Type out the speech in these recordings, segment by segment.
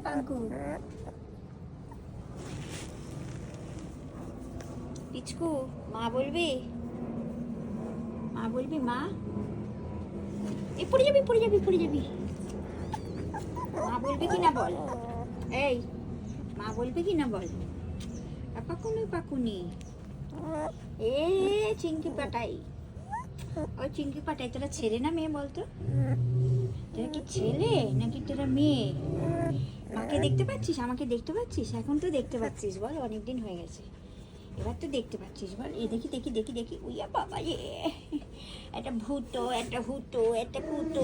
পাঙ্কু পিচকু মা বলবি, মা বলবি, মা এই পড়ে যাবি পড়ে যাবি পড়ে যাবি, মা বলবি কি না বল, এই মা বলবি কি না বল, পাকুনি পাকুনি এ চিংকি পাটাই, ওই চিংকি পাটাই। তোরা ছেলে না মেয়ে বলতো, তোরা কি ছেলে নাকি তোরা মেয়ে? মাকে দেখতে পাচ্ছিস, আমাকে দেখতে পাচ্ছিস? এখন তো দেখতে পাচ্ছিস বল, অনেকদিন হয়ে গেছে, এবার তো দেখতে পাচ্ছিস বল। এ দেখি দেখি দেখি দেখি, উইয়া বাবা এ একটা ভূতো একটা ভূতো একটা ভূতো।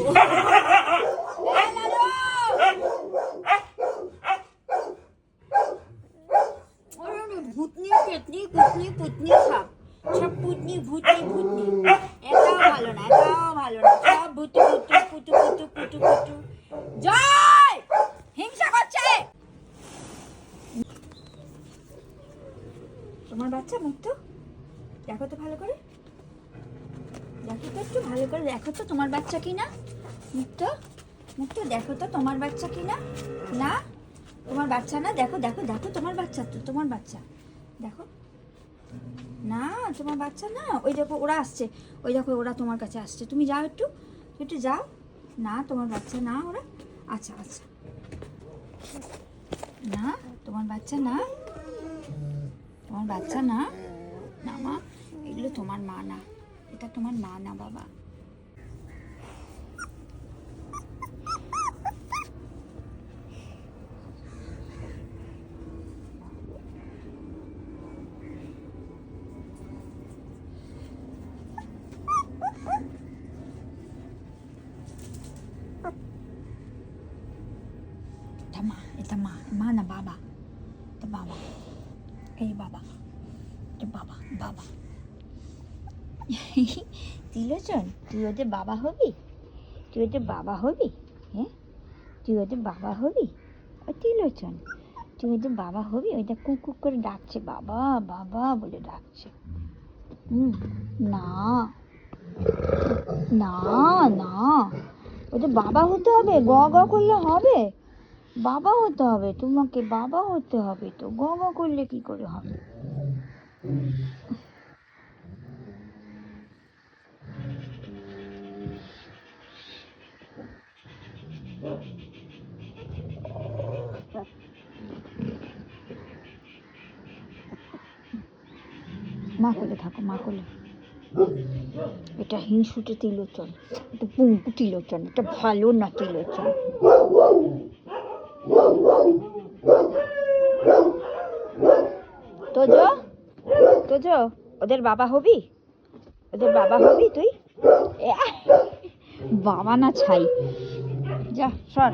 ভূতনি পেতনি কুতনি পুতনি সব সব পুতনি ভূতনি ভূতনি, এটাও ভালো না এটাও ভালো না, সব ভূতু ভূতু পুতু পুতু পুতু পুতু। জয় হিংসা করছে তোমার বাচ্চা। মুক্ত দেখো তো ভালো করে, দেখো তো একটু ভালো করে দেখো তো তোমার বাচ্চা কিনা। মুক্ত মুক্ত দেখো তো তোমার বাচ্চা কিনা। না তোমার বাচ্চা না, দেখো দেখো দেখো তোমার বাচ্চা তো, তোমার বাচ্চা দেখো না, তোমার বাচ্চা না। ওই দেখো ওরা আসছে, ওই দেখো ওরা তোমার কাছে আসছে, তুমি যাও একটু, একটু যাও। না তোমার বাচ্চা না ওরা। আচ্ছা আচ্ছা না তোমার বাচ্চা না, তোমার বাচ্চা না। না মা এগুলো তোমার মা না, এটা তোমার মা না বাবা। এটা মা, মা না বাবা, এটা বাবা, এই বাবা, এটা বাবা বাবা। তিলোচন তুই ওদের বাবা হবি, তুই ওদের বাবা হবি, হ্যাঁ তুই ওদের বাবা হবি। ও তিলোচন তুই ওদের বাবা হবি। ওইটা কুক কুক করে ডাকছে, বাবা বাবা বলে ডাকছে। না না না ওদের বাবা হতে হবে, গ গ করলে হবে, বাবা হতে হবে, তোমাকে বাবা হতে হবে তো, গ গ করলে কি করে হবে? মা কোলে থাকো, মা কোলে। এটা হিংসুটে তিলোচন, এটা পুঙ্কু তিলোচন, এটা ভালো না তিলোচন। তোজো তোজো ওদের বাবা হবি, ওদের বাবা হবি তুই। বাবা না ছাই, যা সর।